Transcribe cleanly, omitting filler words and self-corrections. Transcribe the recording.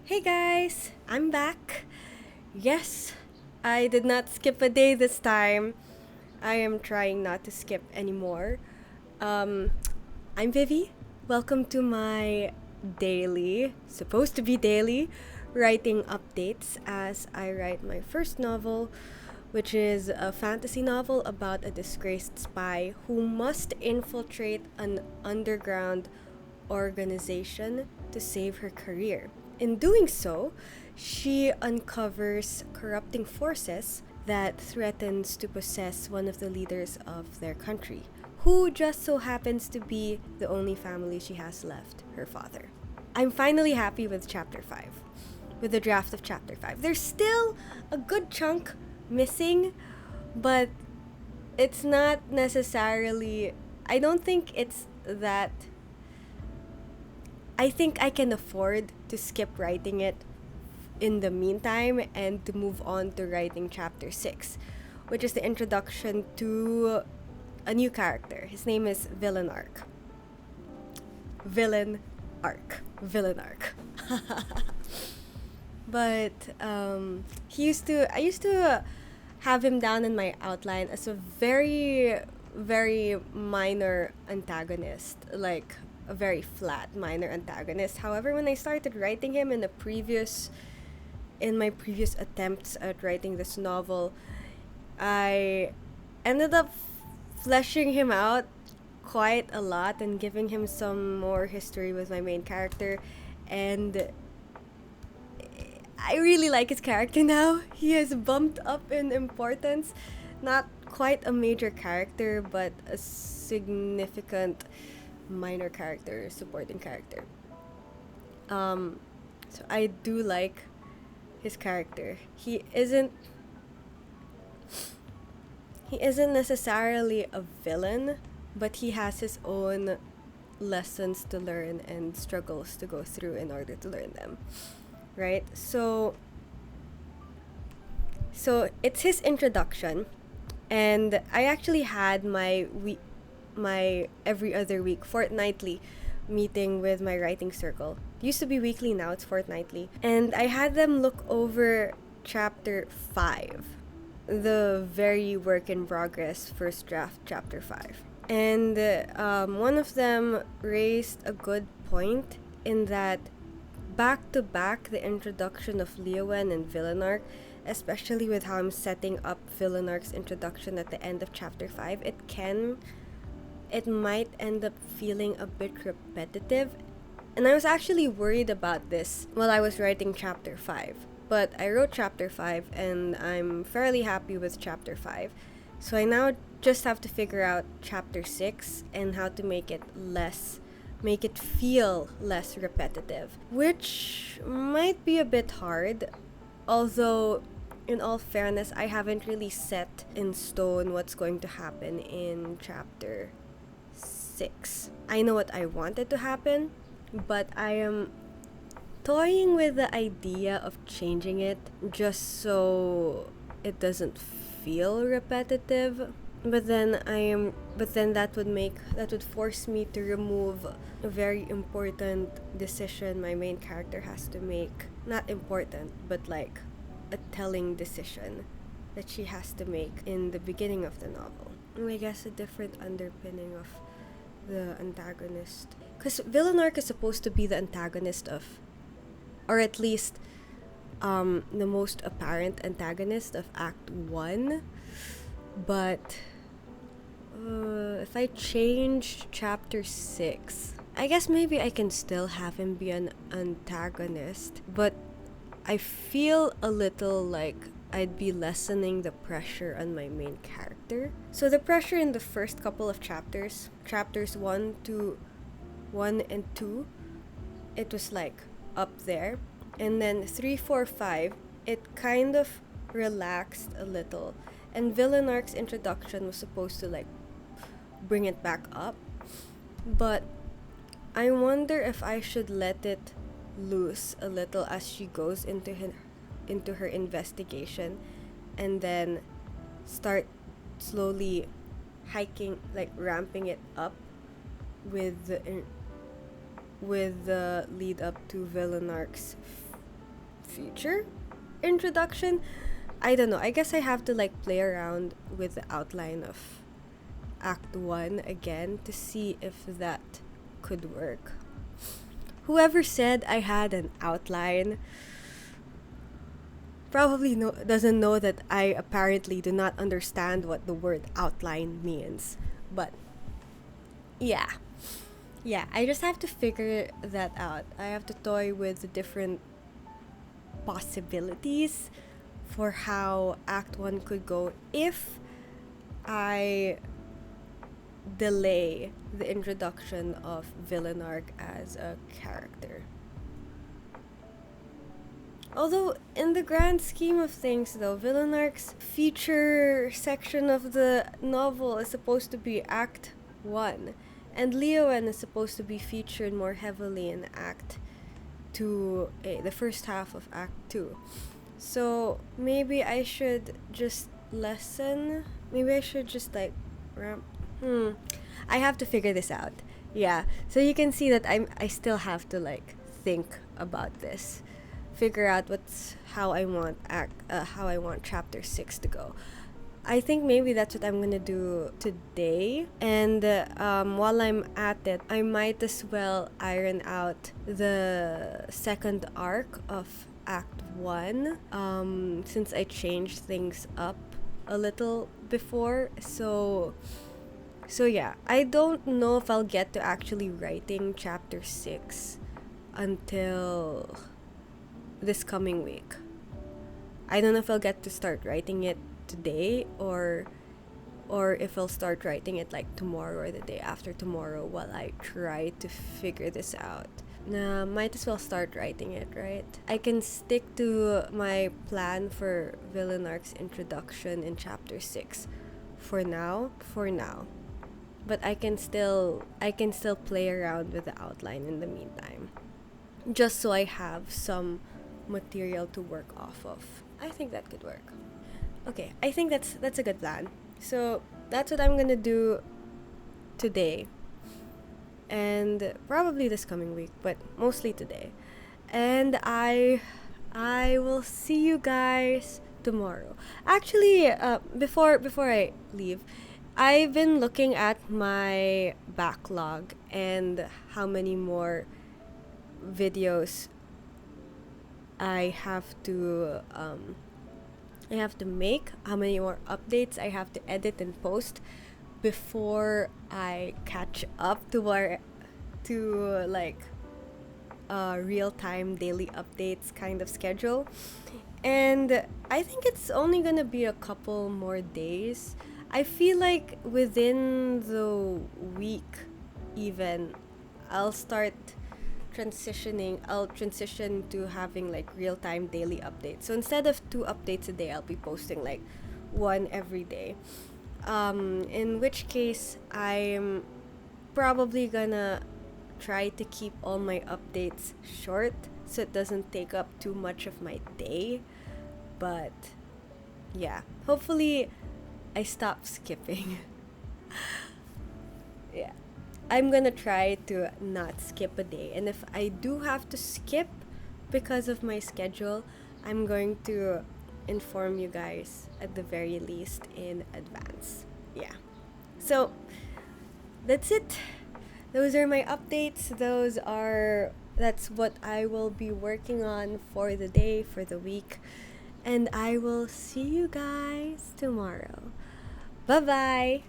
Hey guys, I'm back. Yes, I did not skip a day this time. I am trying not to skip anymore. Um, I'm Vivi. Welcome to my daily, supposed to be daily, writing updates as I write my first novel, which is a fantasy novel about a disgraced spy who must infiltrate an underground organization to save her career. In doing so, she uncovers corrupting forces that threatens to possess one of the leaders of their country, who just so happens to be the only family she has left, her father. I'm finally happy with chapter 5, with the draft of chapter 5. There's still a good chunk missing, but it's not necessarily, I don't think it's that. I think I can afford to skip writing it in the meantime and to move on to writing chapter 6, which is the introduction to a new character. His name is Villenarc. Villenarc. But I used to have him down in my outline as a very, very minor antagonist, like a very flat minor antagonist. However, when I started writing him in my previous attempts at writing this novel, I ended up fleshing him out quite a lot and giving him some more history with my main character, and I really like his character now. He has bumped up in importance. Not quite a major character, but a significant minor character, supporting character. So I do like his character. He isn't necessarily a villain, but he has his own lessons to learn and struggles to go through in order to learn them. Right? So it's his introduction, and I actually had my every other week fortnightly meeting with my writing circle. It used to be weekly, now it's fortnightly. And I had them look over chapter 5, the very work in progress first draft, chapter 5. And one of them raised a good point in that back to back the introduction of Leowen and Villenarc, especially with how I'm setting up Villenarc's introduction at the end of chapter 5, it might end up feeling a bit repetitive. And I was actually worried about this while I was writing chapter 5. But I wrote chapter 5 and I'm fairly happy with chapter 5. So I now just have to figure out chapter 6 and how to make it feel less repetitive, which might be a bit hard. Although, in all fairness, I haven't really set in stone what's going to happen in chapter 6. I know what I wanted to happen, but I am toying with the idea of changing it just so it doesn't feel repetitive. But then that would force me to remove a very important decision my main character has to make. Not important, but like a telling decision that she has to make in the beginning of the novel. And I guess a different underpinning of the antagonist. Because Villenarc is supposed to be the antagonist of, or at least the most apparent antagonist of Act 1. But if I change chapter 6, I guess maybe I can still have him be an antagonist, but I feel a little like I'd be lessening the pressure on my main character. So the pressure in the first couple of chapters 1 and 2, it was like up there. And then 3, 4, 5, it kind of relaxed a little. And Villenarc's introduction was supposed to like bring it back up. But I wonder if I should let it loose a little as she goes into her investigation, and then start slowly ramping it up with the lead up to Villenarc's future introduction. I don't know. I guess I have to like play around with the outline of Act 1 again to see if that could work. Whoever said I had an outline probably doesn't know that I apparently do not understand what the word outline means. But yeah. Yeah, I just have to figure that out. I have to toy with the different possibilities for how Act 1 could go if I delay the introduction of Villenarc as a character. Although, in the grand scheme of things though, Villenarc's feature section of the novel is supposed to be Act 1, and Leowen is supposed to be featured more heavily in Act 2, the first half of Act 2. So, maybe I should just lessen, maybe I should just like ramp, I have to figure this out. Yeah, so you can see that I still have to like think about this. Figure out how I want chapter 6 to go. I think maybe that's what I'm gonna do today. And while I'm at it, I might as well iron out the second arc of Act 1 since I changed things up a little before. So yeah, I don't know if I'll get to actually writing chapter 6 until this coming week. I don't know if I'll get to start writing it today or if I'll start writing it like tomorrow or the day after tomorrow while I try to figure this out. Nah, might as well start writing it, right? I can stick to my plan for Villenarc's introduction in chapter 6 for now. But I can still play around with the outline in the meantime, just so I have some material to work off of. I think that could work. Okay, I think that's a good plan. So that's what I'm gonna do today, and probably this coming week, but mostly today. And I will see you guys tomorrow. Actually, before I leave, I've been looking at my backlog and how many more videos I have to make, how many more updates I have to edit and post before I catch up to real-time daily updates kind of schedule. And I think it's only gonna be a couple more days. I feel like within the week even I'll transition to having like real-time daily updates. So instead of 2 updates a day, I'll be posting like 1 every day. In which case, I'm probably gonna try to keep all my updates short so it doesn't take up too much of my day. But yeah, hopefully I stop skipping. Yeah. I'm gonna try to not skip a day, and if I do have to skip because of my schedule, I'm going to inform you guys at the very least in advance. Yeah. So that's it. Those are my updates. That's what I will be working on for the day, for the week, and I will see you guys tomorrow. Bye-bye.